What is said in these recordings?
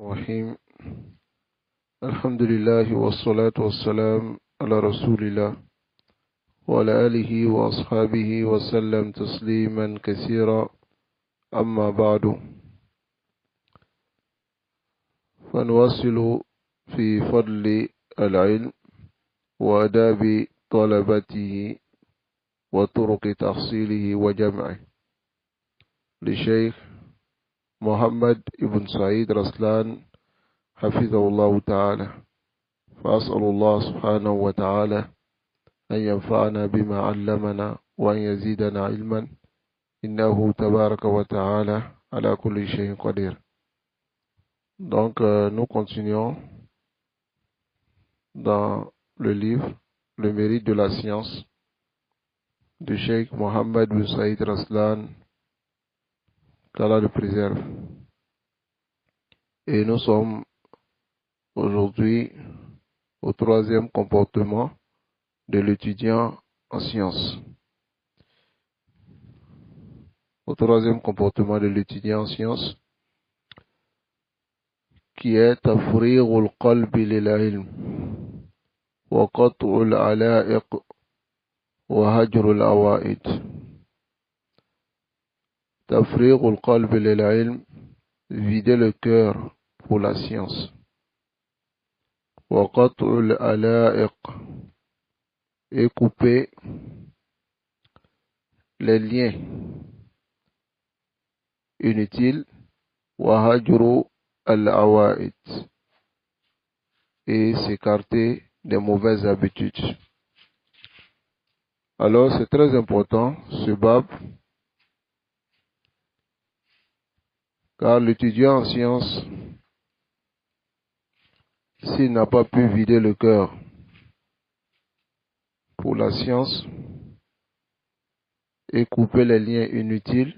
الرحيم الحمد لله والصلاة والسلام على رسول الله وعلى آله وأصحابه وسلم تسليما كثيرا أما بعد فنواصل في فضل العلم وآداب طلبته وطرق تحصيله وجمعه لشيخ محمد ابن سعيد رسلان حفظه الله تعالى. فأسأل الله سبحانه وتعالى أن ينفعنا بما علمنا وأن يزيدنا علما إنه تبارك وتعالى على كل شيء قدير. Donc nous continuons dans le livre Le mérite de la science de Cheikh Mohammed bin Saïd Raslan, qu'Allah le préserve. Et nous sommes aujourd'hui au troisième comportement de l'étudiant en sciences. Au troisième comportement de l'étudiant en sciences, qui est tafrighul qalbi lil ilm wa qat'ul ala'iq wa hajrul awa'id. Tafrighul qalbi lil ilm, vider le cœur pour la science. Wa qat'ul ala'iq, et couper les liens inutiles. Wa hajru al-awa'id, et s'écarter des mauvaises habitudes. Alors c'est très important ce bab, car l'étudiant en sciences, s'il n'a pas pu vider le cœur pour la science et couper les liens inutiles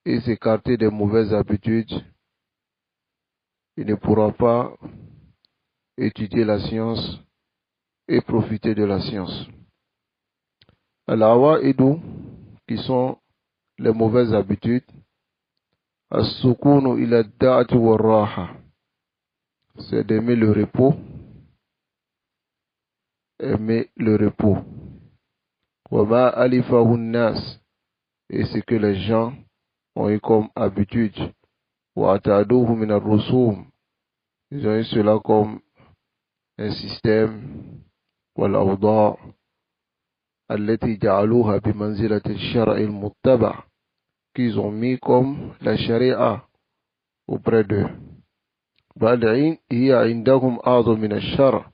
et s'écarter des mauvaises habitudes, il ne pourra pas étudier la science et profiter de la science. Al-awaidu, qui sont les mauvaises habitudes, as-sukunu ila ad-da'ati war-raha, c'est d'aimer le repos, aimer le repos. Wa ma alifahu an-nas, et ce que les gens ont eu comme habitude. Wa ataduhu min ar-rusum, ils ont eu cela comme un système. Wal awda' allati ja'aluha bi manzilati ash-shar'i al-muttaba', qu'ils ont mis comme la sharia auprès d'eux. Bal hiya indahum a'zam min ash-shar',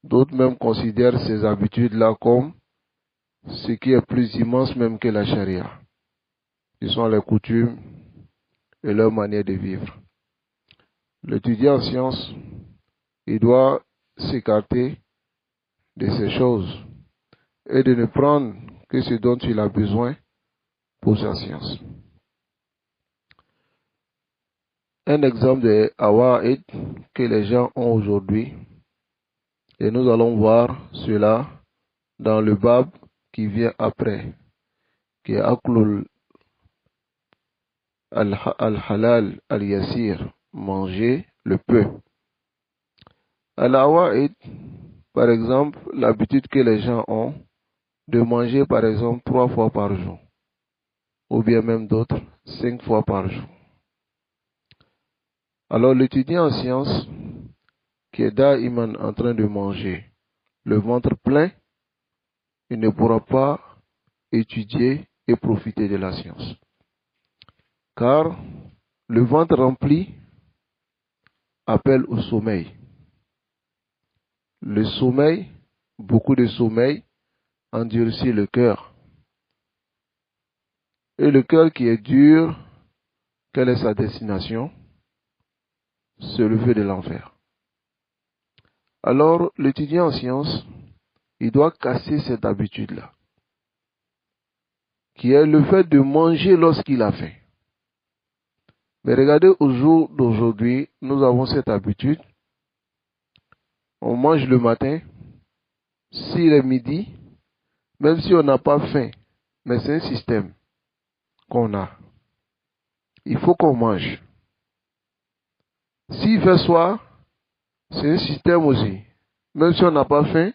d'autres même considèrent ces habitudes-là comme ce qui est plus immense même que la charia. Ce sont les coutumes et leur manière de vivre. L'étudiant en sciences, il doit s'écarter de ces choses et de ne prendre que ce dont il a besoin pour sa science. Un exemple de awa'id que les gens ont aujourd'hui, et nous allons voir cela dans le bab qui vient après, qui est aklul al-halal al-yasir, manger le peu. Al-awa'id, par exemple, l'habitude que les gens ont de manger par exemple 3 fois par jour, ou bien même d'autres 5 fois par jour. Alors l'étudiant en sciences qui est da'iman en train de manger le ventre plein, il ne pourra pas étudier et profiter de la science. Car le ventre rempli appelle au sommeil. Le sommeil, beaucoup de sommeil, endurcit le cœur. Et le cœur qui est dur, quelle est sa destination? C'est le feu de l'enfer. Alors, l'étudiant en sciences, il doit casser cette habitude-là, qui est le fait de manger lorsqu'il a faim. Mais regardez, au jour d'aujourd'hui, nous avons cette habitude. On mange le matin, s'il est midi, même si on n'a pas faim, mais c'est un système qu'on a. Il faut qu'on mange. S'il fait soir, c'est un système aussi. Même si on n'a pas faim,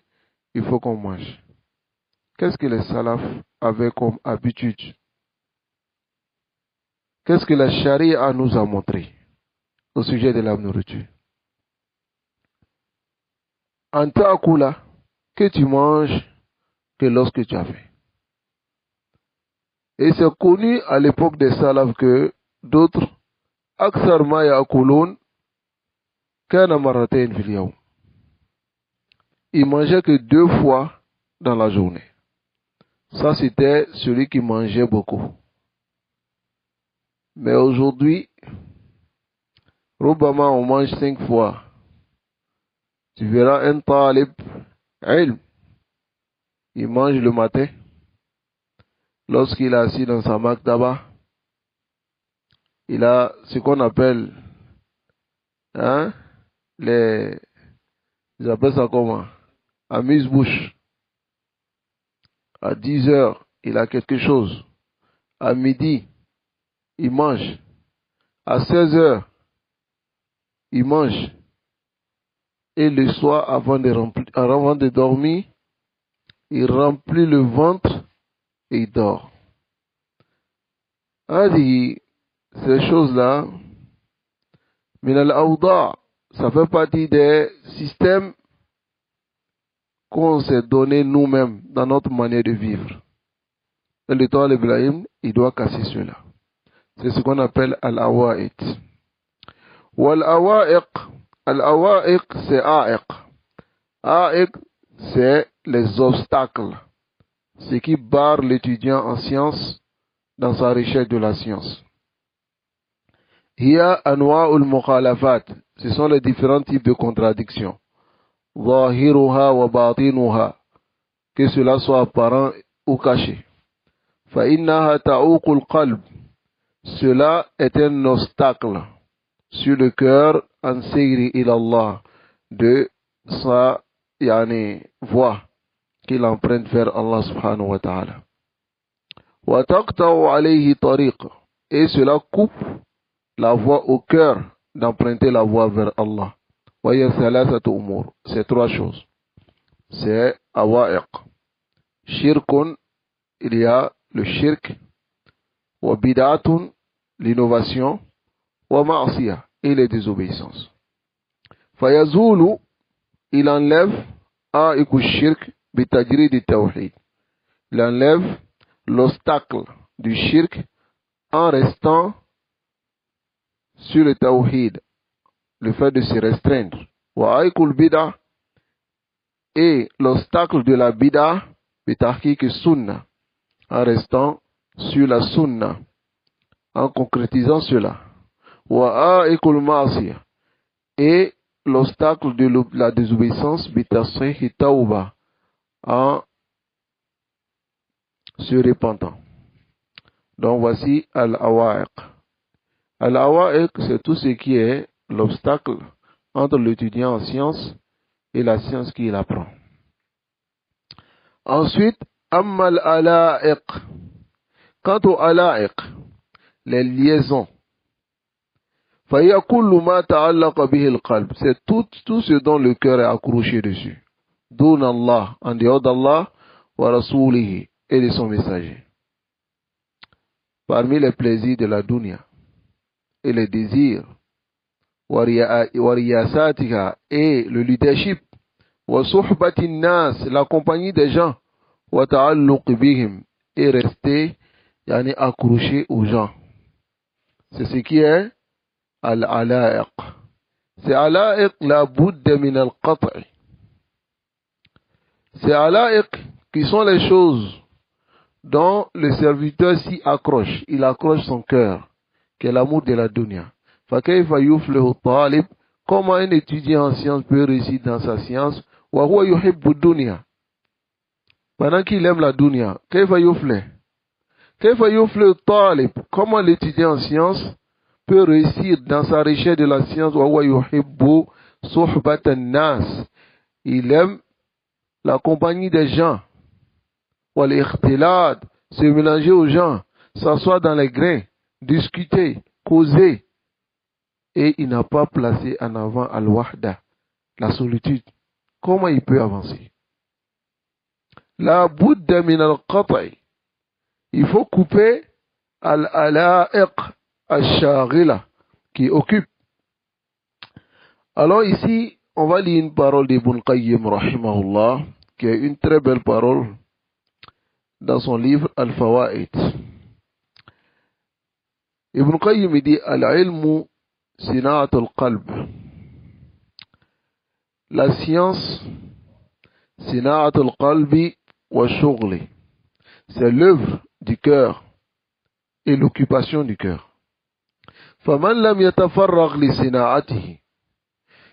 il faut qu'on mange. Qu'est-ce que les salafs avaient comme habitude? Qu'est-ce que la charia nous a montré au sujet de la nourriture? En ta'akula, que tu manges que lorsque tu as faim. Et c'est connu à l'époque des salafs que d'autres, aksar ma ya'kulun kana marratayn fil yawm. Ils mangeaient que 2 fois dans la journée. Ça, c'était celui qui mangeait beaucoup. Mais aujourd'hui, Rubama, on mange 5 fois. Tu verras un talib, ilm, il mange le matin. Lorsqu'il est assis dans sa maktaba, il a ce qu'on appelle, hein, ils appellent ça comment? Amuse-bouche. À 10 heures, il a quelque chose. À midi, il mange. À 16 heures, il mange. Et le soir, avant de dormir, il remplit le ventre et il dort. Hadi, ces choses-là, min al-awda, ça fait partie des systèmes qu'on s'est donné nous-mêmes dans notre manière de vivre. Et le temps l'Ibrahim, il doit casser cela. C'est ce qu'on appelle al-awa'id. Wal-awa'iq, al-awa'iq, c'est a'iq. A'iq, c'est les obstacles. Ce qui barre l'étudiant en sciences dans sa recherche de la science. Hiya anwa'ul mukhalafat. Ce sont les différents types de contradictions. Zahiruha wa batinuha. Que cela soit apparent ou caché. Fa innaha ta'uqul qalb. Cela est un obstacle sur le cœur en sayri ilallah de sa voie qu'il emprunte vers Allah subhanahu wa ta'ala. Wa taqta'u alayhi tariq. Et cela coupe la voie au cœur d'emprunter la voie vers Allah. Wa ya thalathatu umur. C'est 3 choses. C'est awa'iq. Shirkun, il y a le shirk. Wa bid'atun, l'innovation. Wa ma'asiyah, et les désobéissances. Fayazulu, il enlève a'iku shirk bitajrid tawhid. Il enlève l'obstacle du shirk en restant sur le tawhid, le fait de se restreindre. Wa a'iku bid'ah, et l'obstacle de la bid'ah bitahqiq sunnah, en restant sur la sunnah, en concrétisant cela. Wa a'iqul ma'asiyah, et l'obstacle de la désobéissance bitasrih tauba, en se repentant. Donc voici al-awa'iq. Al-awa'iq, c'est tout ce qui est l'obstacle entre l'étudiant en sciences et la science qu'il apprend. Ensuite, amma al-ala'iq. Quant au ala'iq, les liaisons. C'est tout ce dont le cœur est accroché dessus. Dun Allah, en dehors d'Allah, wa rasulihi, et de son messager. Parmi les plaisirs de la dunya et les désirs, wa riyasatiha, et le leadership, wa suhbatin nas, la compagnie des gens, wa ta'alluq bihim, et rester accroché aux gens. C'est ce qui est al-ala'iq. C'est ala'iq la budda min al-qat'i. C'est ala'iq qui sont les choses dont le serviteur s'y accroche. Il accroche son cœur, qui est l'amour de la dunya. Fa kayfa yuflihu talib, comment un étudiant en sciences peut réussir dans sa science, wa huwa yuhibbu dunya, pendant qu'il aime la dunya. Kayfa yuflih? Kayfa yuflihu talib, comment l'étudiant en sciences peut réussir dans sa recherche de la science, wa huwa yuhibbu suhbatan nas, il aime la compagnie des gens, wal ikhtilad, se mélanger aux gens, s'asseoir dans les grains, discuter, causer. et il n'a pas placé en avant al-wahda, la solitude, comment il peut avancer? La budda min al-qat'i. Il faut couper al-ala'iq al-shaghila qui occupe. Alors ici, on va lire une parole d'Ibn Qayyim rahimahullah, qui est une très belle parole dans son livre Al-Fawaid. Ibn Qayyim dit al-ilmu sina'at al-qalb. La science, sina'at al-qalbi wa shughli. C'est l'œuvre du cœur et l'occupation du cœur. Faman lam yatafarragh li sina'atihi.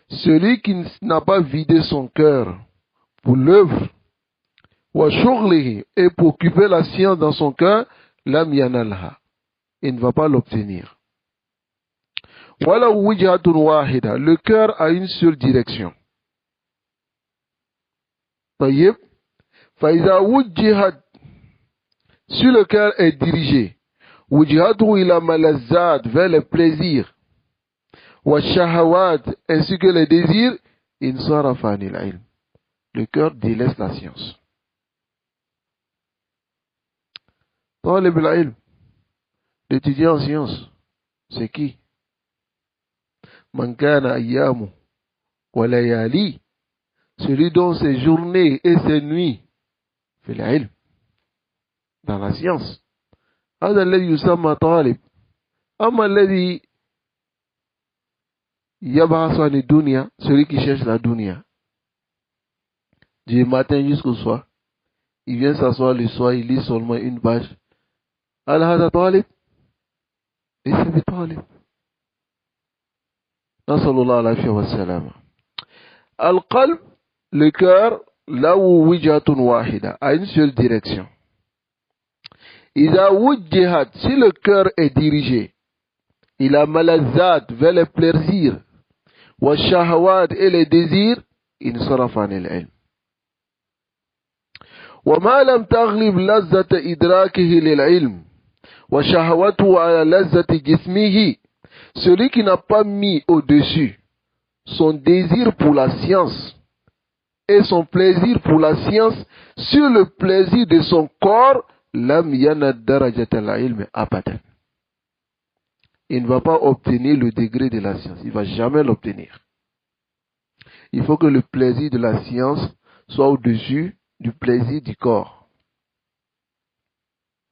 Celui qui n'a pas vidé son cœur pour l'œuvre, wa shughlihi, et pour occuper la science dans son cœur, lam yanalha. Il ne va pas l'obtenir. Wala wijhatun wahida. Le cœur a une seule direction. Tayyib. Fa iza wujjihat. Si le cœur est dirigé, wujhatu ila malazzat, vers les plaisirs, wa shahawat, ainsi que les désirs, insarafa anil ilm. Le cœur délaisse la science. Talib al-ilm, l'étudiant en science, c'est qui? Man kana ayyamu wa layali, celui dont ses journées et ses nuits fait l'ilm, dans la science. هذا الذي يسمى طالب. أما الذي يبحث عن الدنيا, celui qui cherche la dunya, du matin jusqu'au soir, il vient s'asseoir le soir, il lit seulement une page. هل هذا طالب؟ ليس بطالب. نسأل الله العافية والسلامة. القلب, le cœur, له وجهة واحدة, a une seule direction. إذا وجهت, si le cœur est dirigé, il a malazzat, vers les plaisirs, wa shahawat, et les désirs, il s'arraf an al-ilm. وما لم تغلب لذة إدراكه للعلم وشهوته على لذة جسمه, celui qui n'a pas mis au-dessus son désir pour la science et son plaisir pour la science sur le plaisir de son corps, lam yanad darajat al-ilm abadan. Il ne va pas obtenir le degré de la science, il ne va jamais l'obtenir. Il faut que le plaisir de la science soit au-dessus du plaisir du corps.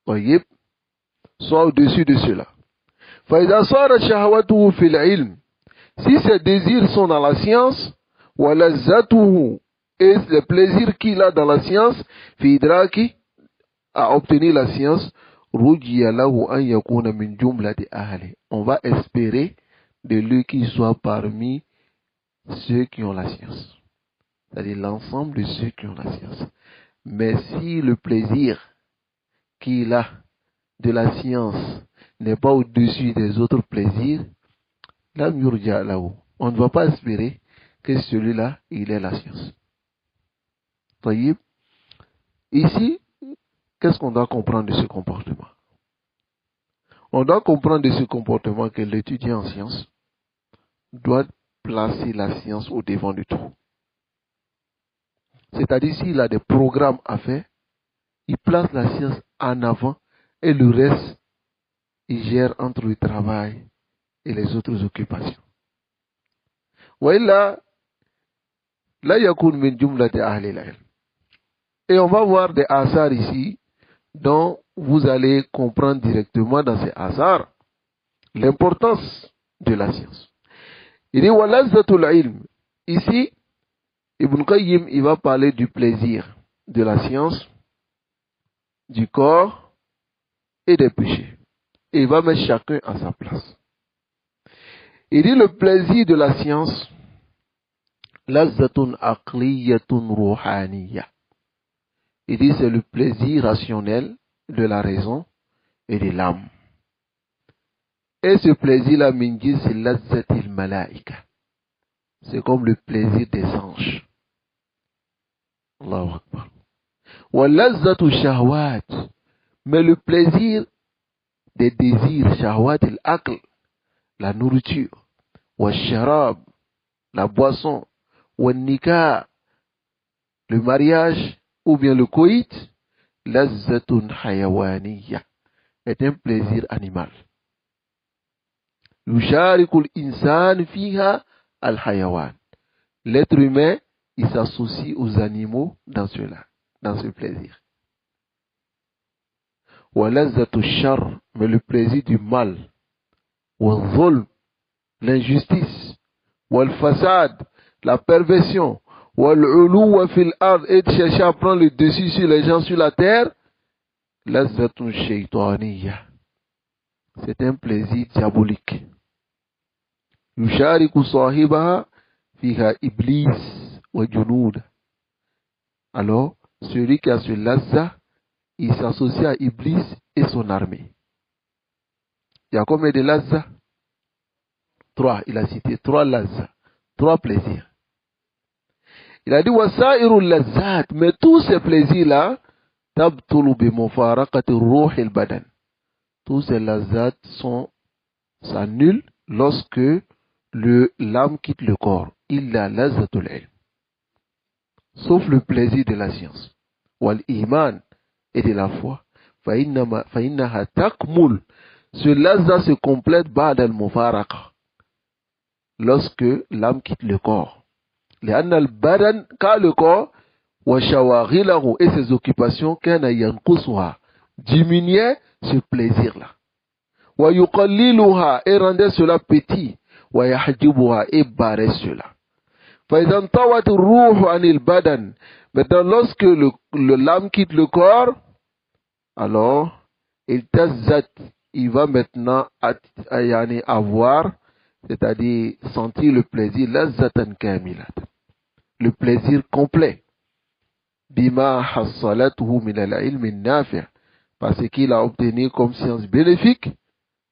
Voyez, soit au-dessus de cela. فإذا صار شهوته في العلم, si ses désirs sont dans la science, ولذته, et les plaisirs qu'il a dans la science, في إدراكه, à obtenir la science, رجي له أن يكون من جملة أهله. On va espérer de lui qu'il soit parmi ceux qui ont la science. C'est-à-dire l'ensemble de ceux qui ont la science. Mais si le plaisir qu'il a de la science n'est pas au-dessus des autres plaisirs, lam yurja lahu. On ne va pas espérer que celui-là, il ait la science. Tayyib. Ici, qu'est-ce qu'on doit comprendre de ce comportement? On doit comprendre de ce comportement que l'étudiant en sciences doit placer la science au devant de tout. C'est-à-dire, s'il a des programmes à faire, il place la science en avant et le reste, il gère entre le travail et les autres occupations. Et on va voir des hasards ici dont vous allez comprendre directement dans ces hasards l'importance de la science. Il dit walazzatul ilm. Ici, Ibn Qayyim, il va parler du plaisir de la science, du corps et des péchés. Et il va mettre chacun à sa place. Il dit le plaisir de la science, lazzatun aqliyatun ruhaniyya. Il dit c'est le plaisir rationnel de la raison et de l'âme. Et ce plaisir-là, minji, c'est lazzatil malaika. C'est comme le plaisir des anges. Allahu Akbar. Wa lazzatu shahwat. Mais le plaisir des désirs, shahwat al-aql, la nourriture, والشراب, la boisson, والنكاح, le mariage ou bien le coït, لذة حيوانية, est un plaisir animal. يشارك الإنسان فيها الحيوان. L'être humain, il s'associe aux animaux dans cela, dans ce plaisir. وَلَذَّةُ الشَّرِّ, mais le plaisir du mal. وَالظُّلْمِ, l'injustice. وَالْفَسَادِ, la perversion. وَالْعُلُوَّ فِي الْأَرْضِ, et de chercher à prendre le dessus sur les gens sur la terre. لَذَّةٌ شَيْطَانِيَّةٌ, c'est un plaisir diabolique. يُشَارِكُ صَاحِبَهَا فِيهَا إِبْلِيسَ وَجُنُودَهُ. Alors, celui qui a ce lazza, il s'associe à Iblis et son armée. Il y a combien de lazza? 3. Il a cité 3 lazza, 3 plaisirs. Il a dit wasa'irul lazzat, mais tous ces plaisirs-là, tabtulu bi mufaraqati ruh al-badan. Tous ces lazzat s'annulent lorsque l'âme quitte le corps. Illa lazzatul ilm. Sauf le plaisir de la science. Wal iman, et de la foi. Fa'innaha takmul. Ce lazza se complète ba'da al-mufaraqa, lorsque l'âme quitte le corps. لأن البدن, car le corps, وشواغله, et ses occupations, كان ينقصها, diminuait ce plaisir-là. ويقللها, et rendait cela petit. ويحجبها, et barrait cela. فإذا انطوت الروح عن البدن, maintenant lorsque l'âme quitte le corps, alors il va maintenant avoir, c'est-à-dire sentir le plaisir, lazzatan kamilat, le plaisir complet, bima hassalatuhu min al-ilm an-nafi', parce qu'il a obtenu comme science bénéfique,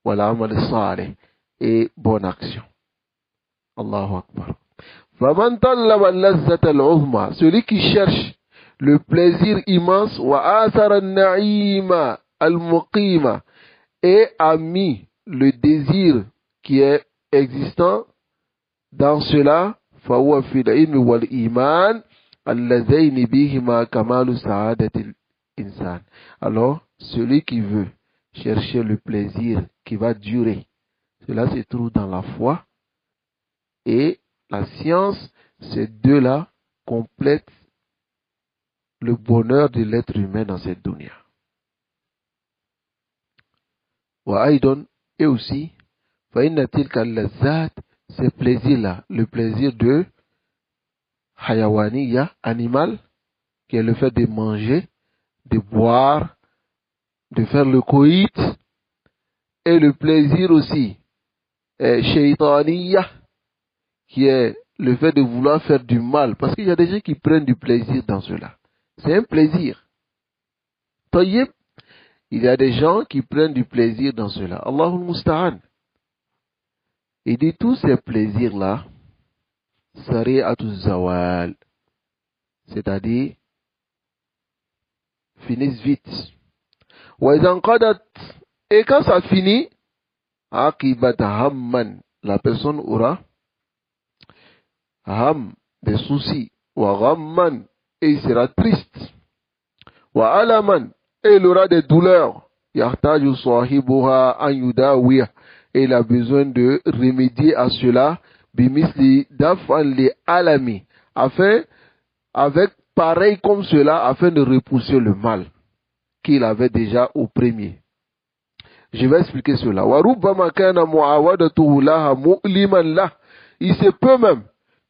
wala amal salih, et bonne action. Allahu Akbar. Faman tallaba al-lazzata al-uzma, celui qui cherche le plaisir immense, wa athara an-na'ima al-muqima, et a mis le désir qui est existant dans cela, فهو في العلم والإيمان اللذين بهما كمال سعادة الإنسان. Alors, celui qui veut chercher le plaisir qui va durer, cela se trouve dans la foi et la science. Ces deux-là complètent le bonheur de l'être humain dans cette dunya. وأيضا, et aussi, فإن تلك اللذات, ces plaisirs-là, le plaisir de hayawaniya, animal, qui est le fait de manger, de boire, de faire le coït, et le plaisir aussi shaytaniya, qui est le fait de vouloir faire du mal, parce qu'il y a des gens qui prennent du plaisir dans cela. C'est un plaisir. Tayyib, il y a des gens qui prennent du plaisir dans cela. Allahul Musta'an. Il dit tous ces plaisirs-là, sari'atu zawal, c'est-à-dire finissent vite. Wa idhan qadat, et quand ça finit, aqibat hamman, la personne aura ham, des soucis, wa ghamman, et il sera triste, wa alaman, et il aura des douleurs, yahtaju sahibuha an yudawiya, et il a besoin de remédier à cela, bimisli daf'an li alami, afin, avec pareil comme cela, afin de repousser le mal qu'il avait déjà au premier. Je vais expliquer cela. Wa rubbama kana mu'awadatuhu laha mu'liman lah. Il se peut même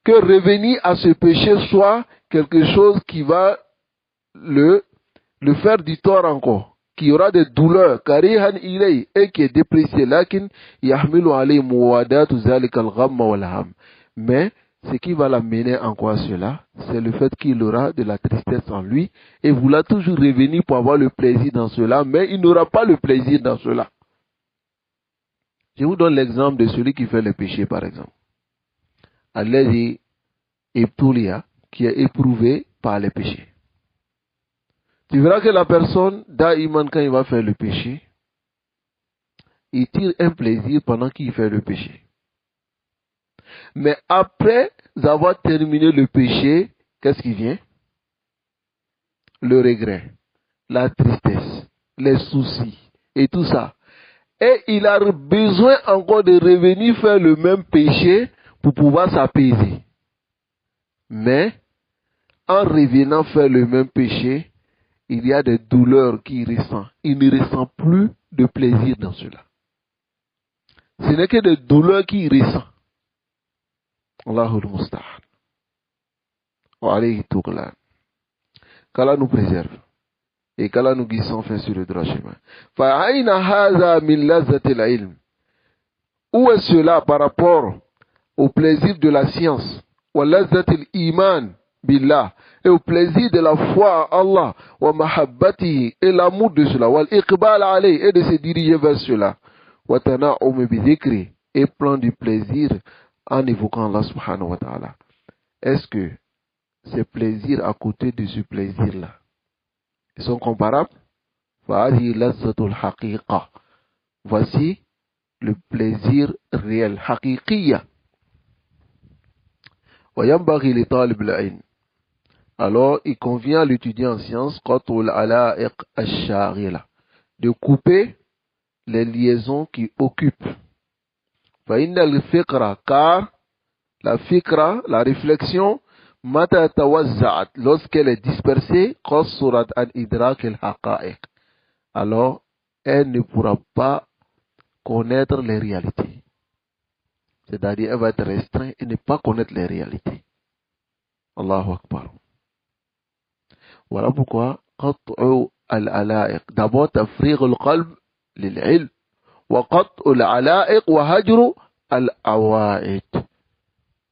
que revenir à ce péché soit quelque chose qui va le faire du tort encore, qui aura des douleurs, karihan ilay, et qui est déprécié, lakin yahmilu alayhi muwadatu zalika al-ghamma wal ham. Mais ce qui va l'amener encore à cela, c'est le fait qu'il aura de la tristesse en lui et voula toujours revenir pour avoir le plaisir dans cela, mais il n'aura pas le plaisir dans cela. Je vous donne l'exemple de celui qui fait le péché, par exemple. Alladhi ibtuliya, qui est éprouvé par les péchés. Tu verras que la personne, daïman, quand il va faire le péché, il tire un plaisir pendant qu'il fait le péché. Mais après avoir terminé le péché, qu'est-ce qui vient? Le regret, la tristesse, les soucis et tout ça. Et il a besoin encore de revenir faire le même péché pour pouvoir s'apaiser. Mais en revenant faire le même péché, il y a des douleurs qu'il ressent. Il ne ressent plus de plaisir dans cela. Ce n'est que des douleurs qu'il ressent. Allahul Musta'an. Wa alayhi tuqlan. Qu'Allah nous préserve. Et qu'Allah nous guide sans fin sur le droit chemin. Fa'ayna hadha min lazzatil ilm. Où est cela par rapport au plaisir de la science? Wa lazzatil iman billah. Et au plaisir de la foi en Allah. Wa mahabbatihi. Et l'amour de cela. Wa l'iqbal alayhi. Et de se diriger vers cela. Wa tana'um bi dhikri. Et prendre du plaisir en évoquant Allah subhanahu wa ta'ala. Est-ce que ces plaisirs à côté de ce plaisir-là, ils sont comparables? Voici le plaisir réel, haqiqiyya. Alors, il convient à l'étudiant en sciences de couper les liaisons qui occupent. Car la fikra, la réflexion, lorsqu'elle est dispersée, alors elle ne pourra pas connaître les réalités. C'est-à-dire, elle va être restreinte et ne pas connaître les réalités. Allahu Akbar. Voilà pourquoi, d'abord, tafriq al-qalb lil-ilm, wa qat'u al-alaiq wa hajru al-awa'id.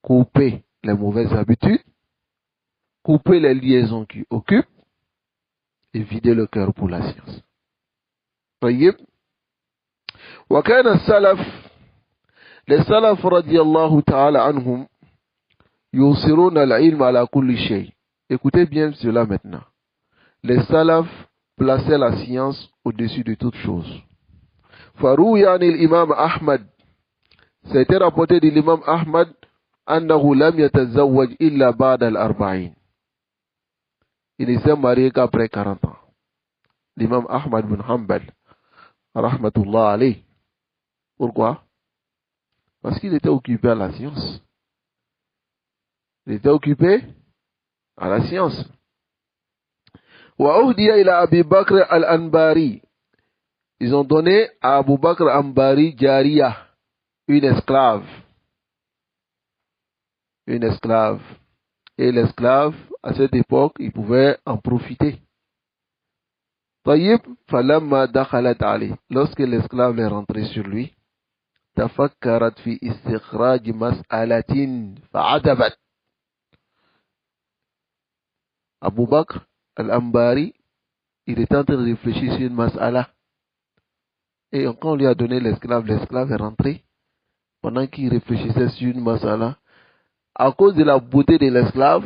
Couper les mauvaises habitudes, couper les liaisons qui occupent et vider le cœur pour la science. طيب. وكان السلف les salaf radiyallahu ta'ala anhum yusiruna al-ilm ala kulli shay. Écoutez bien cela maintenant. Les salaf plaçaient la science au-dessus de toute chose. Farouya anil imam Ahmad. C'était rapporté de l'imam Ahmad annahu lam yatazawwaj illa ba'da al-arba'in. Il ne s'est marié qu'après 40 ans. L'imam Ahmad bin Hanbal, rahmatullah alayh. Pourquoi? Parce qu'il était occupé à la science. Il était occupé à la science. Wa uhdiya ila Abi Bakr al-Anbari. Ils ont donné à Abu Bakr al-Anbari Jariya, une esclave. Une esclave. Et l'esclave, à cette époque, il pouvait en profiter. Tayyib, falamma dakhalat alayh. Lorsque l'esclave est rentré sur lui, tafakkarat fi istikhraj mas'alatin fa'adabat. Abu Bakr al-Anbari, il était en train de réfléchir sur une mas'ala. Et quand on lui a donné l'esclave est rentré. Pendant qu'il réfléchissait sur une mas'ala, à cause de la beauté de l'esclave,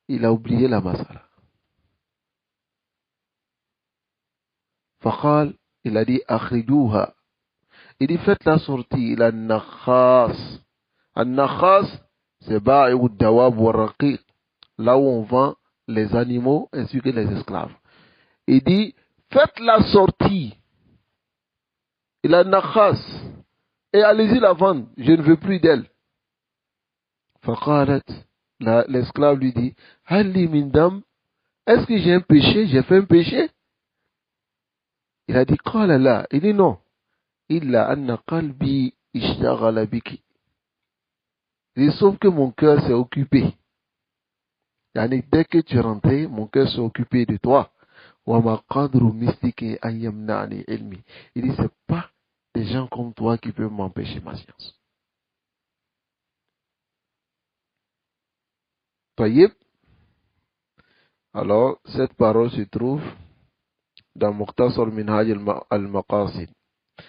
il a oublié la mas'ala. Faqal, il a dit, akhrijuha. Il dit, faites la sortie, il a nakhas. An-nakhas, c'est ba'i'u dawab wa raqiq. Là où on vend les animaux ainsi que les esclaves. Il dit, faites la sortie. Il a nakhas. Et allez-y la vendre, je ne veux plus d'elle. Faqalat, l'esclave lui dit, Halli min dam, est-ce que j'ai un péché? J'ai fait un péché? Il a dit, qala la. Il dit non. Illa anna qalbi ishtaghala biki. Il dit, sauf que mon cœur s'est occupé. Yani, dès que tu es rentré, mon cœur s'est occupé de toi. Wa ma qadru mistiki an yamna'ni ilmi. Il dit, c'est pas des gens comme toi qui peuvent m'empêcher ma science. Tayyib. Alors, cette parole se trouve dans Mukhtasar Minhaj al-Maqasid.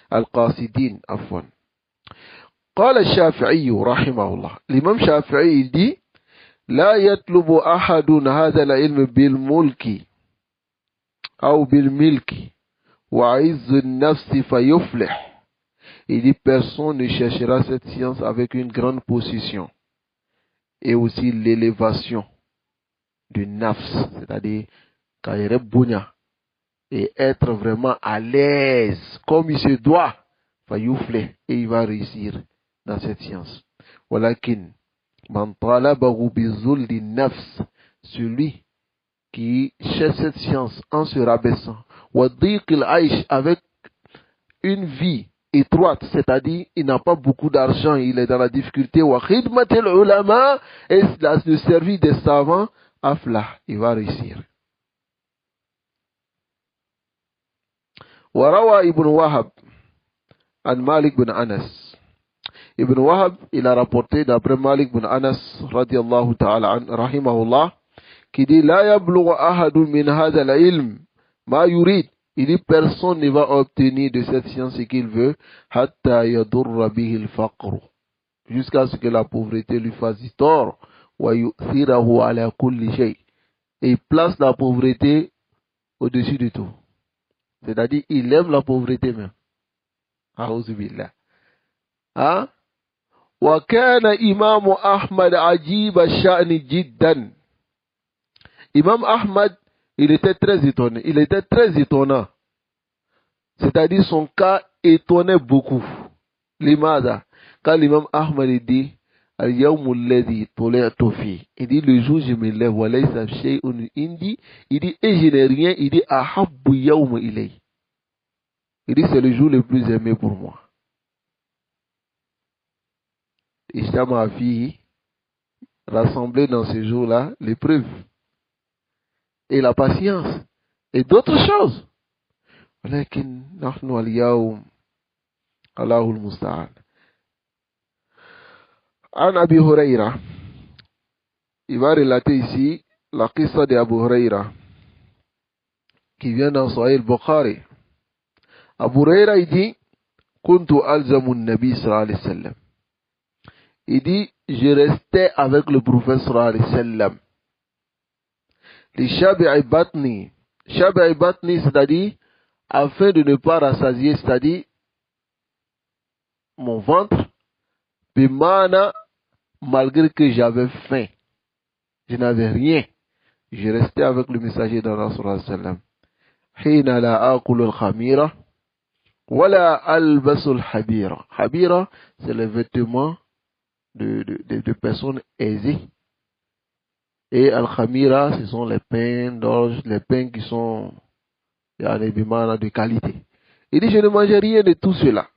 Al-Qasidin, afwan. قال الشافعي رحمه الله. L'imam Shafi'i dit, لا يطلب أحد هذا العلم بالملك أو بالملك وعز النفس فيفلح. Il dit personne ne cherchera cette science avec une grande position et aussi l'élévation du nafs, c'est-à-dire Kaire Bounya, et être vraiment à l'aise comme il se doit, et il va réussir dans cette science. Walakin man talabahu bizulli nafs, celui qui cherche cette science en se rabaissant, wa dhiqil aish, avec une vie étroite, c'est-à-dire il n'a pas beaucoup d'argent, il est dans la difficulté, wa khidmatil ulama, et le service des savants, aflah, il va réussir. وروى ابن وهب عن مالك بن أنس. Ibn Wahab, il a rapporté d'après Malik bin Anas radiyallahu ta'ala an, rahimahullah, qui dit la yablughu ahadun min hadha al-ilm ma yurid. Il dit personne ne va obtenir de cette science ce qu'il veut, hatta yadurra bihi al-faqr, jusqu'à ce que la pauvreté lui fasse du tort, wa yu'thirahu ala kulli shay, et il place la pauvreté au-dessus de tout. C'est-à-dire, il aime la pauvreté même. A'udhu billah. Hein? Wa kana Imam Ahmad ajib ash-sha'n jiddan. Imam Ahmad, il était très étonné. Il était très étonnant. C'est-à-dire, son cas étonnait beaucoup. Limada. Quand l'imam Ahmad dit, al-yawm alladhi tuli'tu fi, il dit, le jour où je me lève, wa laysa shay'un indi, il dit, et je n'ai rien, il dit, ahabbu yawm ilay. Il dit, c'est le jour le plus aimé pour moi. Ishtama fi, rassemblé dans ce jour-là, l'épreuve et la patience et d'autres choses. Walakin nahnu al-yawm Allahu al-musta'an. An Abi Huraira, il va relater ici la qissa de Abu Huraira qui vient dans Sahih al-Bukhari. Abu Huraira, il dit, kuntu alzamu an-nabi sallallahu alayhi wa sallam. Il dit, je restais avec le prophète sallallahu alayhi wa sallam. Les shabi'i batni. Shabi'i batni, c'est-à-dire, afin de ne pas rassasier, c'est-à-dire, mon ventre, bimana, malgré que j'avais faim. Je n'avais rien. Je restais avec le messager d'Allah sallallahu alayhi wa sallam. Hina la akulu al-khamira, wala albasu al-habira. Habira, c'est le vêtement de personnes aisées. Et al-khamira, ce sont les pains d'orge, les pains qui sont de qualité. Il dit, je ne mangeais rien de tout cela.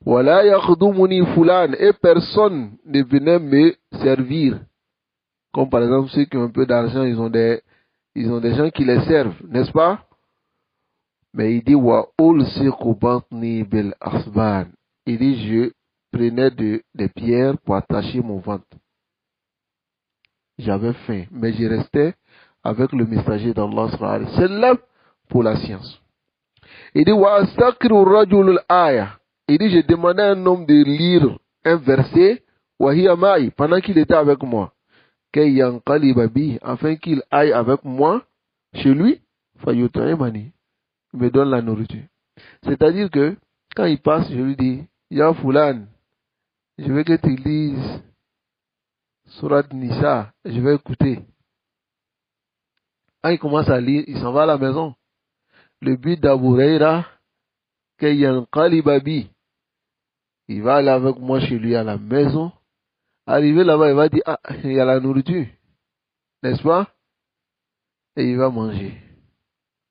Wala yakhdumuni fulan, et personne ne venait me servir. Comme par exemple ceux qui ont un peu d'argent, ils ont des gens qui les servent, n'est-ce pas? Mais il dit, wa ulsiqu batni bil asban. Il dit, je prenais des pierres pour attacher mon ventre. J'avais faim, mais je restais avec le messager d'Allah sallallahu alayhi wa sallam pour la science. Il dit, wa astakru rajul al-aya. Il dit, je demandais à un homme de lire un verset, wa hiya ma'i, pendant qu'il était avec moi. Kay yanqaliba bi, afin qu'il aille avec moi chez lui, fayut'imani, il me donne la nourriture. C'est-à-dire que quand il passe, je lui dis, ya fulan, je veux que tu lises Surat Nisa, je vais écouter. Quand il commence à lire, il s'en va à la maison. Le but d'Abu Huraira, il va aller avec moi chez lui à la maison. Arrivé là-bas, il va dire, ah, il y a la nourriture. N'est-ce pas? Et il va manger.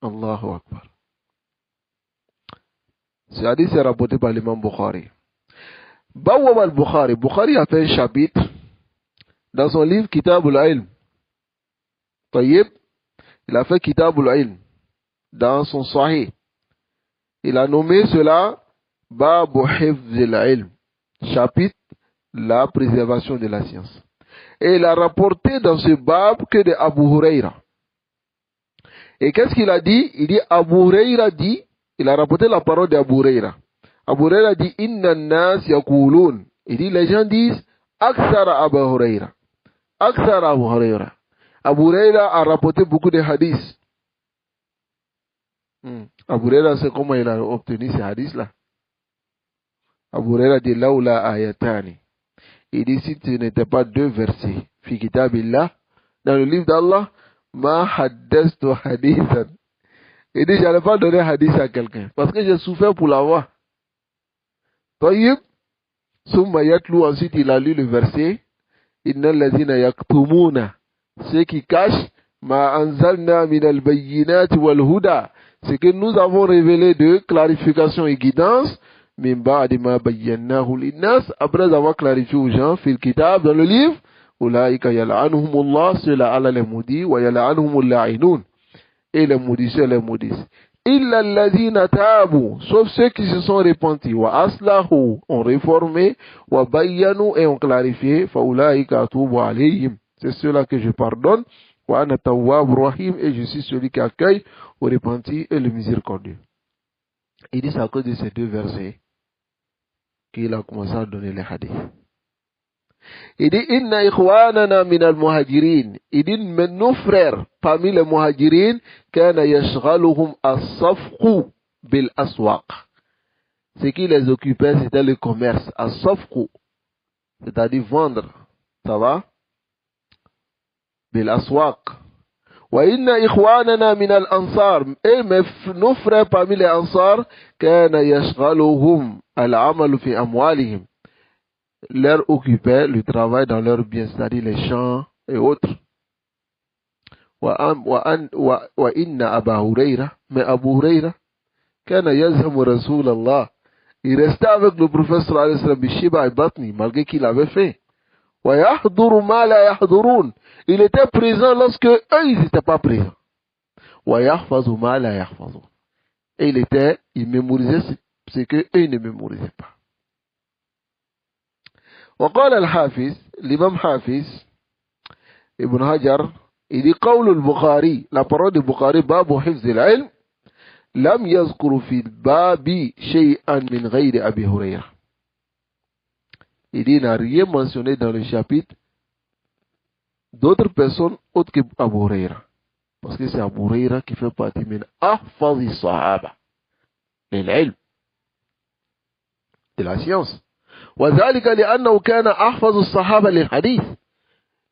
Allahu Akbar. Ce hadith est rapporté par l'imam Bukhari. Bawwab al-Bukhari. Bukhari a fait un chapitre dans son livre Kitab al-Ilm. Tayyib, il a fait Kitab al-Ilm dans son Sahih. Il a nommé cela Babu Hifz al-Ilm, chapitre la préservation de la science. Et il a rapporté dans ce bab que de Abu Huraira. Et qu'est-ce qu'il a dit? Il dit, Abu Huraira dit, il a rapporté la parole d'Abu Huraira. Abu Huraira dit, Inna nas yakulun. Il dit, les gens disent, Aksara Abu Huraira. Aksara Abu Huraira. Abu Huraira a rapporté beaucoup de hadiths. Abu Huraira, c'est comment il a obtenu ces hadiths-là. Abu Huraira dit Laoula ayatani. Il dit si ce n'était pas 2 versets, fi kitabillah, dans le livre d'Allah, ma haddastu hadithan. Il dit j'allais pas donner hadith à quelqu'un parce que j'ai souffert pour l'avoir. Tayyib, summa yatlu, ensuite il a lu le verset Innal ladhina yaktumuna, ceux qui cachent ma anzalna min al-bayyinati wal huda, ce que nous avons révélé de clarification et guidance, min ba'di ma bayyanahu linnas, après avoir clarifié aux gens fil kitab, dans le livre, ulaika yal'anuhumullah, ceux-là Allah les maudit, wa yal'anuhumul la'inun, et les maudisseurs les maudissent. Illa alladhina tabu, sauf ceux qui se sont repentis, wa aslahu, ont réformé, wa bayyanu, et ont clarifié, fa ulaika atubu alayhim, c'est ceux-là que je pardonne, wa ana tawwab rahim, et je suis celui qui accueille au repenti et le miséricordieux. Il dit c'est à cause de ces 2 versets qu'il a commencé à donner les hadiths. Il dit inna ikhwanana min al-muhajirin, il dit nos frères parmi les muhajirin kana yashghaluhum as-safqu bil aswaq. Ce qui les occupait c'était le commerce, as-safqu, c'est-à-dire vendre, ça va, bil aswaq. Wa inna ikhwanana min al-ansar, et nos frères parmi les ansar kana yashghaluhum al-amalu fi amwalihim, leur occupait le travail dans leurs biens, c'est-à-dire les champs et autres. Wa inna Aba Hurayra, mais Abu Hurayra, kana yazhamu Rasulallah, il restait avec le prophète sallallahu alayhi wa sallam, bishiba et batni, malgré qu'il avait fait. Wa yahduru ma la yahdurun, il était présent lorsque eux, ils n'étaient pas présents. Wa yahfazu ma la yahfazun, et il mémorisait ce que eux ne mémorisaient pas. وقال الحافظ الإمام حافظ ابن حجر إذ قول البخاري la parole du Bukhari باب حفظ العلم لم يذكر في الباب شيئا من غير أبي هريرة. Il n'a rien mentionné dans le chapitre d'autres personnes autres que Abu Huraira, parce que c'est Abu Huraira qui fait partie min ahfazi sahaba l'ilm, de la science. وذلك لأنه كان أحفظ الصحابة للحديث.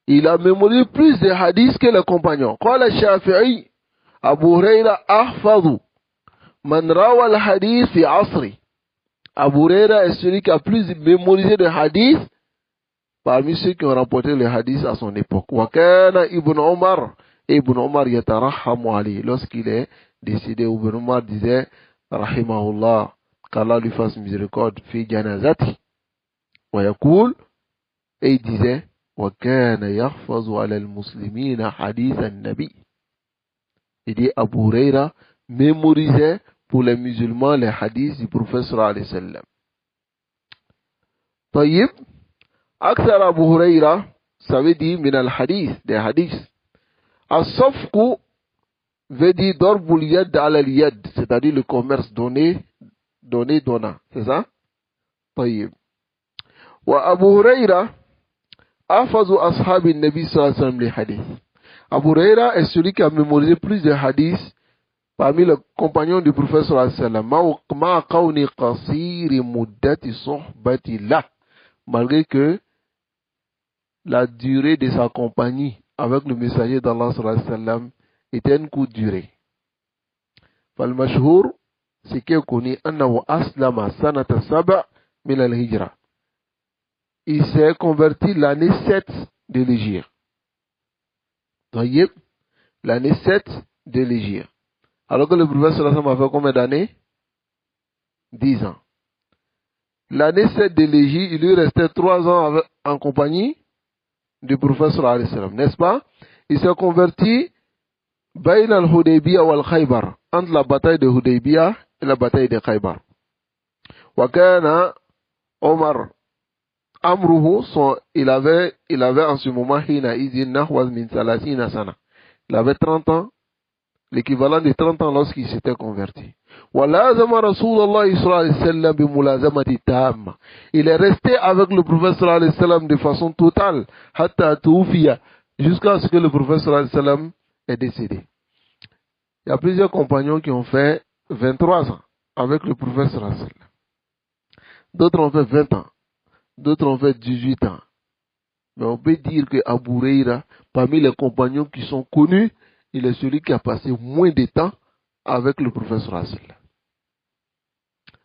Il a mémorisé plus de hadiths que les compagnons. قال الشافعي أبو هريرة أحفظ من روى الحديث في عصره. Abu Huraira est celui qui a plus mémorisé de hadiths parmi ceux qui ont rapporté les hadiths à son époque. وكان ابن عمر, Ibn Omar يترحم عليه. Lorsqu'il est décédé, Ibn Omar disait rahimahullah, qu'Allah lui fasse miséricorde, fi janazati. ويقول, et il disait وكان يحفظ على المسلمين حديث النبي. Il dit Abu Huraira mémorisait pour les musulmans les hadiths du prophète sallallahu alayhi wa sallam. طيب, أكثر أبو هريرة, ça veut dire من الحديث, des hadiths. الصفق veut dire ضرب اليد على اليد, c'est-à-dire le commerce donné, donnant, c'est ça? طيب. وأبو هريرة أحفظ أصحاب النبي صلى الله عليه وسلم لحديث. Abu Huraira est celui qui a mémorisé plus de hadiths parmi les compagnons du prophète sallallahu alayhi wa sallam. Ma qawni qasiri muddati sohbati lah, malgré que la durée de sa compagnie avec le messager d'Allah sallallahu alayhi wa sallam était une courte durée. Fal mashhur, ce qui est connu, annahu aslama sanata saba' min al-hijra. Il s'est converti l'année 7 de l'Hégire. Tayyib, l'année 7 de l'Hégire. Alors que le prophète sallallahu alayhi wa sallam a fait combien d'années? 10 ans. L'année 7 de l'Hégire, il lui restait 3 ans en compagnie du prophète sallallahu alayhi wa sallam, n'est-ce pas? Il s'est converti bayn al-Hudaybiyah wal Khaybar, entre la bataille de Hudaybiyah et la bataille de Khaybar. Wa kana Omar Amruhu, il avait en ce moment il avait 30 ans, l'équivalent de 30 ans lorsqu'il s'était converti. Il est resté avec le prophète sallallahu alayhi wa sallam de façon totale jusqu'à ce que le prophète sallallahu alayhi wa sallam est décédé. Il y a plusieurs compagnons qui ont fait 23 ans avec le prophète sallallahu alayhi wa sallam. D'autres ont fait 20 ans. D'autres ont fait 18 ans. Mais on peut dire que Abu Huraira, parmi les compagnons qui sont connus, il est celui qui a passé moins de temps avec le prophète Rasul.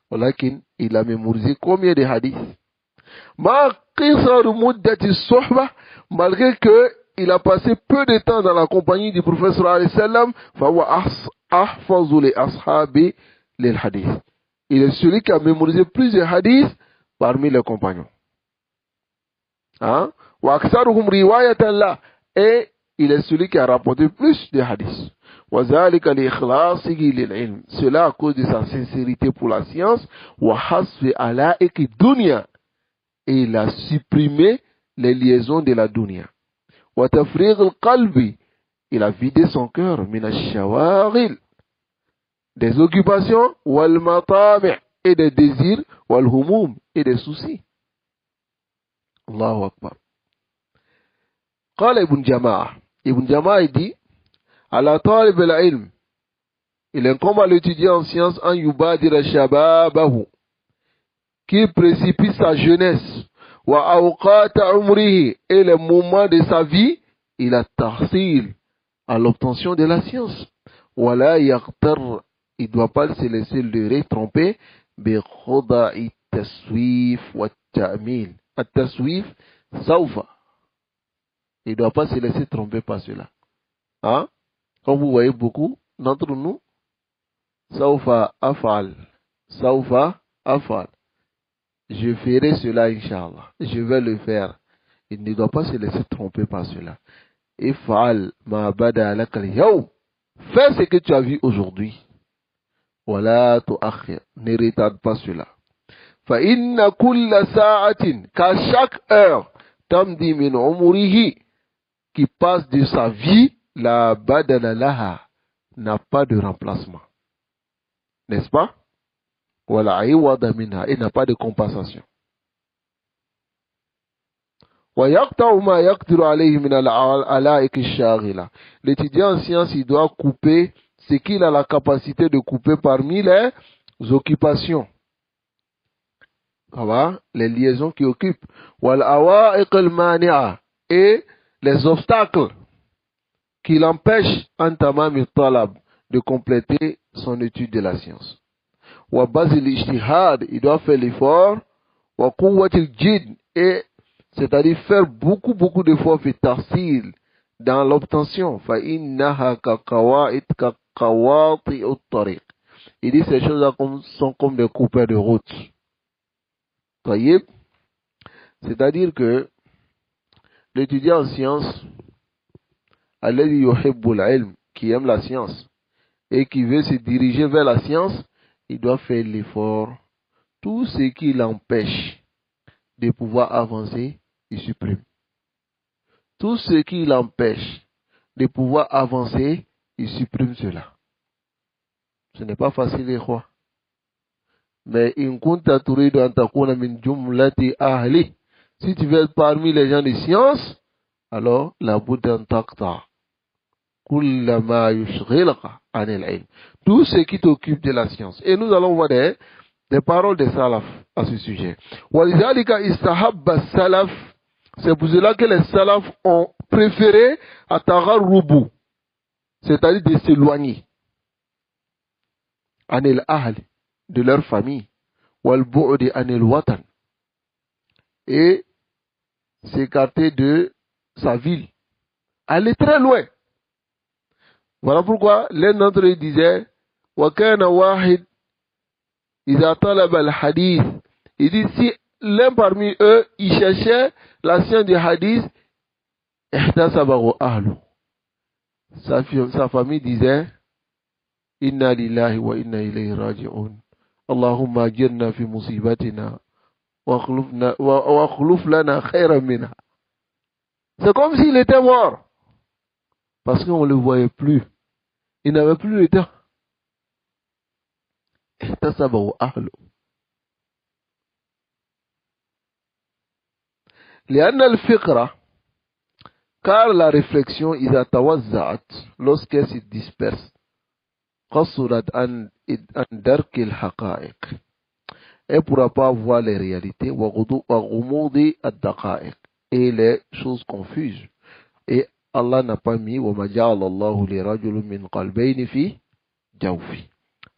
Walakin, il a mémorisé combien de hadiths? Malgré qu'il a passé peu de temps dans la compagnie du prophète sallam, il est celui qui a mémorisé plus de hadiths parmi les compagnons. Hein? Et il est celui qui a rapporté plus de hadiths. Cela à cause de sa sincérité pour la science. Et il a supprimé les liaisons de la dunya. Il a vidé son cœur des occupations et des désirs et des soucis. Allahu Akbar. قال ابن جماعة dit على طالب العلم, il incombe à l'étudiant en sciences en yubadira shababahu, qui précipite sa jeunesse, wa awqata umrihi, et les moments de sa vie, il a tahsil, à l'obtention de la science. Wala yaghtar, il ne doit pas se laisser le tromper, bi khoda'i taswif wa ta'mil. At-taswif, sawfa. Il ne doit pas se laisser tromper par cela. Hein? Comme vous voyez beaucoup d'entre nous, sawfa afal. Sawfa afal. Je ferai cela, Inch'Allah. Je vais le faire. Il ne doit pas se laisser tromper par cela. Ifal ma bada alakal yaw. Fais ce que tu as vu aujourd'hui. Wala tu'akhir. Ne retarde pas cela. Fa inna kulla sa'atin. Qu'à chaque heure, tamdi min umurihi, qui passe de sa vie, la badala laha, n'a pas de remplacement. N'est-ce pas? Voilà, il n'a pas de compensation. L'étudiant en sciences, il doit couper ce qu'il a la capacité de couper parmi les occupations. Les liaisons qui occupent. Et les obstacles qui l'empêchent de compléter son étude de la science. Il doit faire l'effort, et c'est-à-dire faire beaucoup d'efforts dans l'obtention. Il dit ces choses-là sont comme des coupeurs de route. C'est-à-dire que l'étudiant en sciences, qui aime la science et qui veut se diriger vers la science, il doit faire l'effort. Tout ce qui l'empêche de pouvoir avancer, il supprime. Tout ce qui l'empêche de pouvoir avancer, il supprime cela. Ce n'est pas facile, les rois. Mais si tu veux être parmi les gens de science, alors la Bouddha takta. Tout ce qui t'occupe de la science. Et nous allons voir des paroles des salaf à ce sujet. C'est pour cela que les salaf ont préféré à Tagharrubu, c'est-à-dire de s'éloigner anil ahl, de leur famille, wal bu'di anil watan, et s'écarter de sa ville, aller très loin. Voilà pourquoi l'un d'entre eux disait wa kana wahid idha talaba al hadith, il dit si l'un parmi eux il cherchait la science du hadith, ihtasabahu ahlu, sa famille disait inna lillahi wa inna ilayhi raji'un, Allahumma ajirna fi musibatina wa akhluf lana khayran minha. C'est comme s'il était mort, parce qu'on ne le voyait plus. Il n'avait plus le temps. Ihtasabahu ahlu. لأن الفكرة, car la réflexion إذا توزعت, lorsqu'elle se disperse, قصرت عن درك الحقائق, elle ne pourra pas voir les réalités, et les choses confuses. Et Allah n'a pas mis,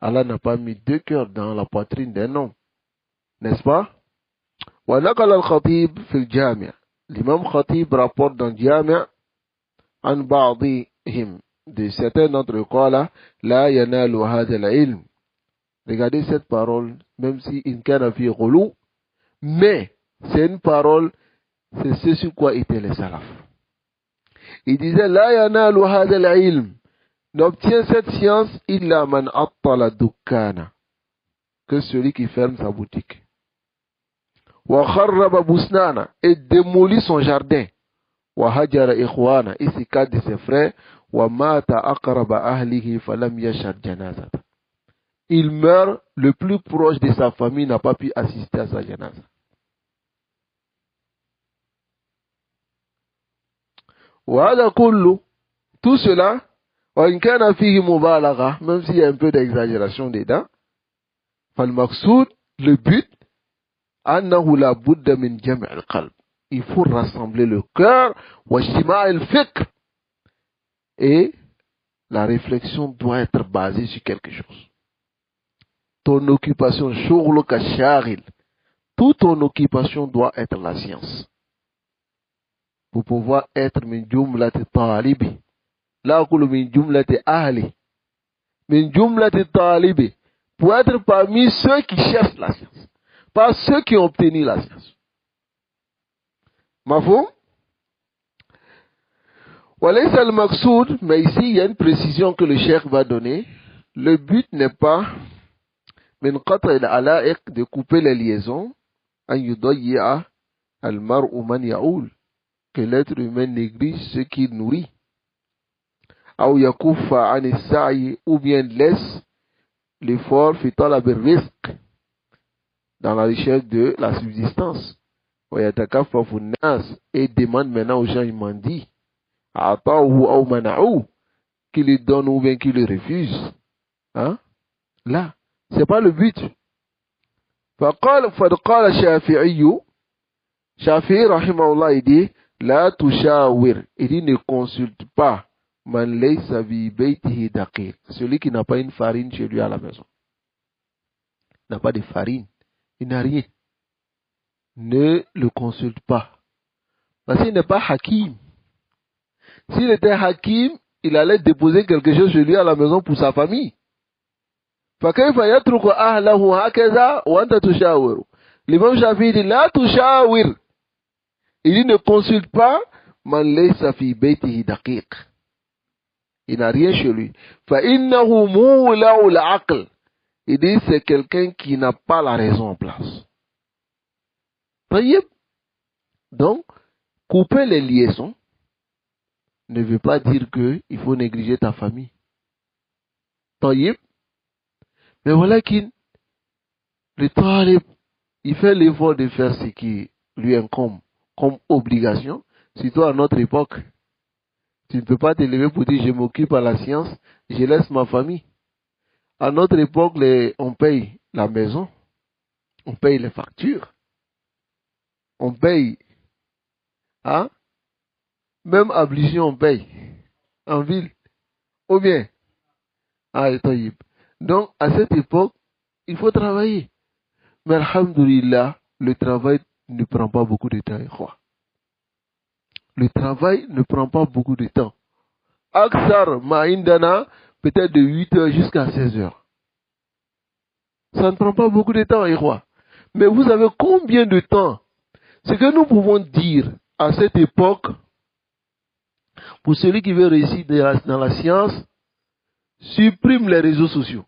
Allah n'a pas mis deux cœurs dans la poitrine d'un homme, n'est-ce pas? ونقل الخطيب في الجامع. L'imam Khatib rapporte dans Jami' عن بعضهم de certains d'entre eux قال لا ينال هذا العلم. Regardez cette parole, même si in kana fi ghulu, mais c'est une parole, c'est ce sur quoi étaient les salafs. Il disait لا ينال هذا العلم, n'obtient cette science illa man attala dukkana, que celui qui ferme sa boutique. Wa kharraba busnana, et démolit son jardin. Wa hajara ikhwana, et s'écarte de ses frères. Wa mata aqraba ahlihi falam yashhad janazata. Il meurt, le plus proche de sa famille n'a pas pu assister à sa janaza. Wa hada kullu, tout cela, wa in kana fihi mubalagha, même s'il y a un peu d'exagération dedans, fal maqsoud, le but, annahu la budda min jam' al-qalb. Il faut rassembler le cœur, wa ijtima' al-fikr. Et la réflexion doit être basée sur quelque chose. Ton occupation, shughlu ka shaghil, toute ton occupation doit être la science. Pour pouvoir être min jumlati talibi, la aqulu min jumlati ahli, min jumlati talibi, pour être parmi ceux qui cherchent la science, pas ceux qui ont obtenu la science. Mafhum? Walaysa al-maqsoud, mais ici il y a une précision que le cheikh va donner. Le but n'est pas min qat' al-ala'iq, de couper les liaisons, an yudayya al-mar'u man ya'ul, que l'être humain néglige ce qu'il nourrit, ou yakuffa an as-sa'i, ou bien laisse l'effort fi talab ar-rizq, dans la recherche de la subsistance, wa yatakaffafu an-nas, et demande maintenant aux gens, ils m'ont dit, ata'uhu aw mana'u, qu'ils le donnent ou bien qu'ils le refusent. Hein? Là, c'est pas le but. فقال الشافعي, Shafi'i rahimahullah, il dit la tushawir, il dit ne consulte pas man laysa bi baytihi daqiq, celui qui n'a pas une farine chez lui à la maison, n'a pas de farine, il n'a rien, ne le consulte pas, parce qu'il n'est pas hakim. S'il était hakim, il allait déposer quelque chose chez lui à la maison pour sa famille. فكيف يترك أهله هكذا وأنت تشاور. L'imam Shafi'i dit la tushawir, il dit ne consulte pas man laysa fi baytihi daqiq, il n'a rien chez lui. فإنه مولع العقل, il dit c'est quelqu'un qui n'a pas la raison en place. Donc couper les liaisons ne veut pas dire que il faut négliger ta famille. Mais voilà qu'il, le talib, il fait l'effort de faire ce qui lui incombe comme obligation, surtout à notre époque. Tu ne peux pas te lever pour dire je m'occupe à la science, je laisse ma famille. À notre époque, on paye la maison, on paye les factures, on paye, hein? Même ablution on paye, en ville, ou bien, donc à cette époque, il faut travailler. Mais alhamdoulilah, le travail ne prend pas beaucoup de temps. Le travail ne prend pas beaucoup de temps. Aksar ma'indana, peut-être de 8 heures jusqu'à 16 heures. Ça ne prend pas beaucoup de temps, mais vous avez combien de temps? Ce que nous pouvons dire à cette époque, pour celui qui veut réussir dans la science, supprime les réseaux sociaux.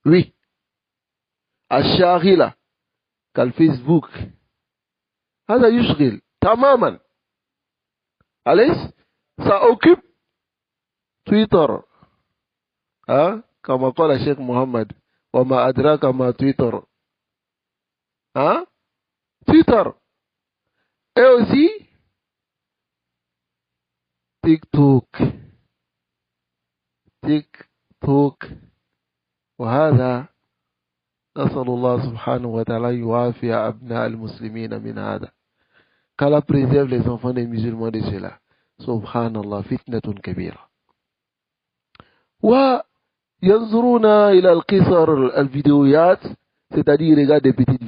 Oui. الشاغلة كالفيسبوك هذا يشغل تماما. أليس؟ ça occupe تويتر, hein? كما قال الشيخ محمد وما أدراك ما تويتر, hein? Twitter, et aussi TikTok, وهذا نسأل الله سبحانه وتعالى يوافي أبناء المسلمين من هذا. Qu'Allah préserve les enfants des musulmans de cela. Subhanallah, fitnatun kabira. وينظرون إلى القصر الفيديوهات, c'est-à-dire ils regardent des petites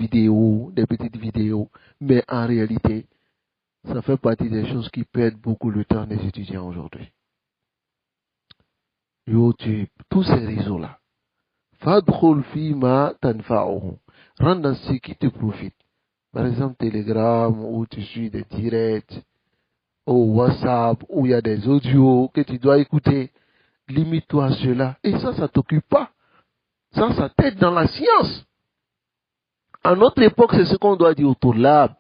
vidéos, mais en réalité, ça fait partie des choses qui perdent beaucoup le temps des étudiants aujourd'hui. YouTube, tous ces réseaux-là. Fadkhul fima tanfa'uhu. Rentre dans ce qui te profite. Par exemple, Telegram, où tu suis des directs, ou WhatsApp, où il y a des audios que tu dois écouter. Limite-toi à cela. Et ça t'occupe pas. Ça t'aide dans la science. À notre époque, c'est ce qu'on doit dire au Tourlab.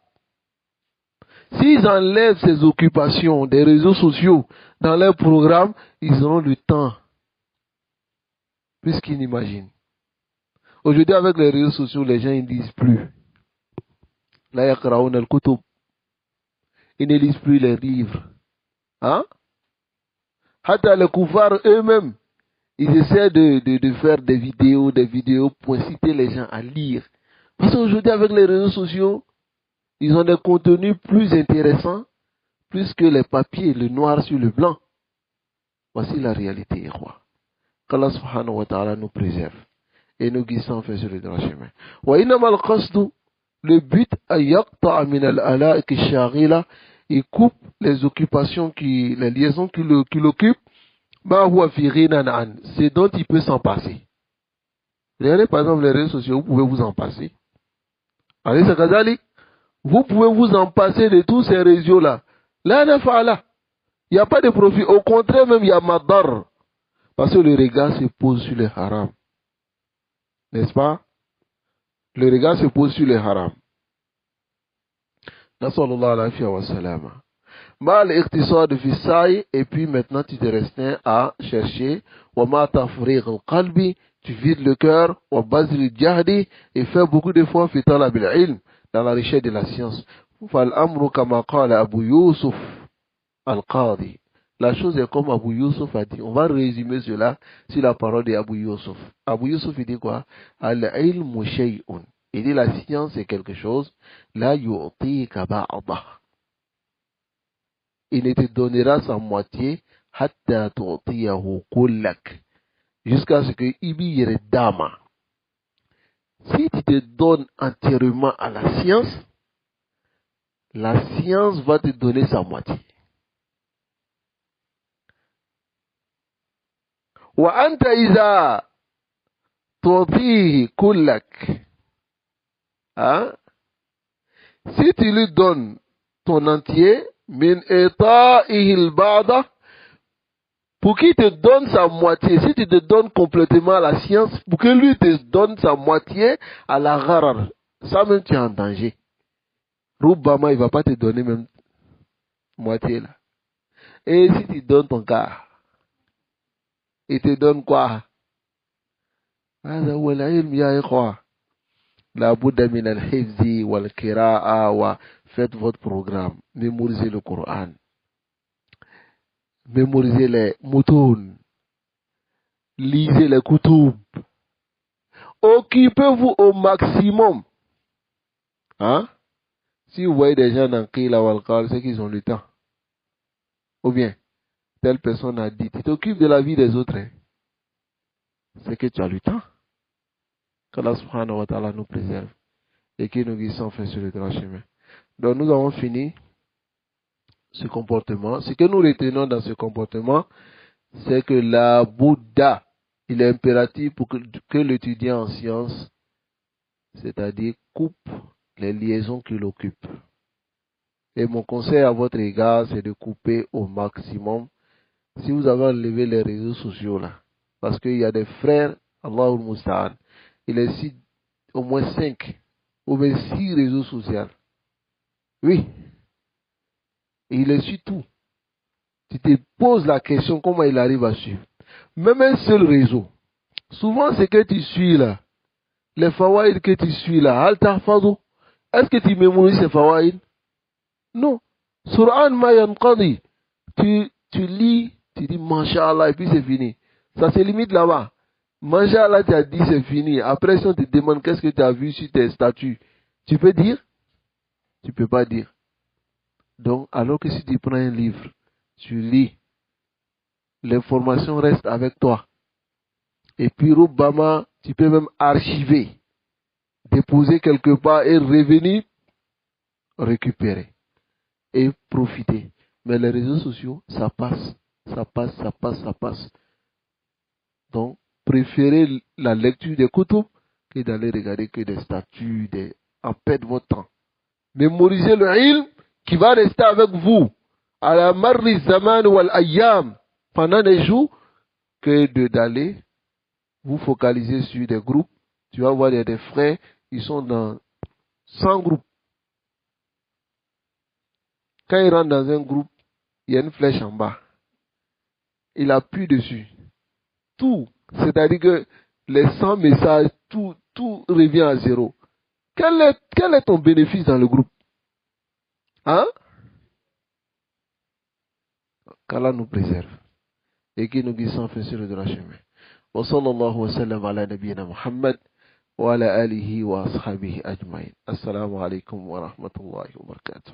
S'ils enlèvent ces occupations des réseaux sociaux dans leur programme, ils auront le temps. Plus qu'ils n'imaginent. Aujourd'hui, avec les réseaux sociaux, les gens ne disent plus. Là, yaqra'ouna al-kutub. Ils ne lisent plus les livres. Hein? Hatta les koufars eux-mêmes, ils essaient de faire des vidéos pour inciter les gens à lire. Parce qu'aujourd'hui, avec les réseaux sociaux, ils ont des contenus plus intéressants, plus que les papiers, le noir sur le blanc. Voici la réalité, quoi. Qu'Allah subhanahu wa ta'ala nous préserve et nous guide sans faire sur le droit chemin. Wa innama al-qasdu, le but, ayaqta'a min al-ala'ik ash-shaghila, il coupe les occupations les liaisons qui l'occupent, ma huwa fi ghinan an, c'est dont il peut s'en passer. Regardez par exemple les réseaux sociaux, vous pouvez vous en passer. Allez, c'est kazalik. Vous pouvez vous en passer de tous ces réseaux-là. Là, il n'y a pas de profit. Au contraire, même, il y a madar. Parce que le regard se pose sur les haram. N'est-ce pas? Le regard se pose sur les haram. Nasallallahu alayhi wa sallam. Mal iqtisad fi sa'i, et puis maintenant tu te restreins à chercher. Wa ma tafriq al-qalbi, tu vides le cœur. Wa bazil jahdi, et fais beaucoup d'efforts fi talab al-ilm, dans la richesse de la science. Fal-amru kama qala Abu Yusuf al-Qadi. La chose est comme Abu Yusuf a dit. On va résumer cela sur la parole d'Abu Yusuf. Abu Yusuf, il dit quoi? Al-ilmu shay'un. Il dit la science est quelque chose. La yu'tika ba'dah. Il ne te donnera sa moitié. Hatta tu'tiyahu kullak. Jusqu'à ce que Ibi yere dama. Si tu te donnes entièrement à la science va te donner sa moitié. Wa anta iza tu'tihi kullak. Hein? Si tu lui donnes ton entier, min ita'ihi al-ba'da, pour qu'il te donne sa moitié, si tu te donnes complètement à la science, pour que lui te donne sa moitié à la gharar, ça même tu es en danger. Rubbama, il ne va pas te donner même moitié là. Et si tu donnes ton cas, il te donne quoi? هذا هو العلم يا إخوة. La Bouddha min al-hifzi wal-kira'a wa, faites votre programme, mémorisez le Coran, mémorisez les moutons, lisez les koutoub, occupez-vous au maximum. Hein? Si vous voyez des gens dans Qila wal-Qal, c'est qu'ils ont le temps. Ou bien, telle personne a dit, tu t'occupes de la vie des autres, hein? C'est que tu as le temps. Qu'Allah subhanahu wa ta'ala nous préserve et qu'il nous guide sans faire sur le droit chemin. Donc nous avons fini ce comportement. Ce que nous retenons dans ce comportement, c'est que la Bouddha, il est impératif pour que l'étudiant en sciences, c'est-à-dire coupe les liaisons qui l'occupent. Et mon conseil à votre égard, c'est de couper au maximum. Si vous avez enlevé les réseaux sociaux là, parce qu'il y a des frères, Allahul Musta'an, il est au moins 5 ou même 6 réseaux sociaux. Oui. Et il est sur tout. Tu te poses la question comment il arrive à suivre. Même un seul réseau. Souvent, ce que tu suis là, les fawaïd que tu suis là, est-ce que tu mémorises ces fawaïd? Non. Sur'an ma yanqadi. Tu lis, tu dis Masha'Allah et puis c'est fini. Ça se limite là-bas. Machallah, tu as dit c'est fini. Après, si on te demande qu'est-ce que tu as vu sur tes statuts, tu peux dire? Tu peux pas dire. Donc, alors que si tu prends un livre, tu lis, l'information reste avec toi. Et puis, Rubama, tu peux même archiver, déposer quelque part et revenir récupérer et profiter. Mais les réseaux sociaux, ça passe, ça passe, ça passe, ça passe. Donc, préférez la lecture des kutub que d'aller regarder que des statuts, en perdre votre temps. Mémorisez le ilm qui va rester avec vous à la marri zaman wal ayyam pendant des jours que d'aller vous focaliser sur des groupes. Tu vas voir des frères, ils sont dans 100 groupes. Quand ils rentrent dans un groupe, il y a une flèche en bas. Il appuie dessus. Tout. C'est-à-dire que les 100 messages, tout revient à zéro. Quel est ton bénéfice dans le groupe? Hein? Qu'Allah nous préserve et qui nous guide sans faire sur le droit chemin. Wa sallallahu wa sallam ala nabiyyina Muhammad wa ala alihi wa ashabihi ajma'in. Assalamu alaikum wa rahmatullahi wa barakatuh.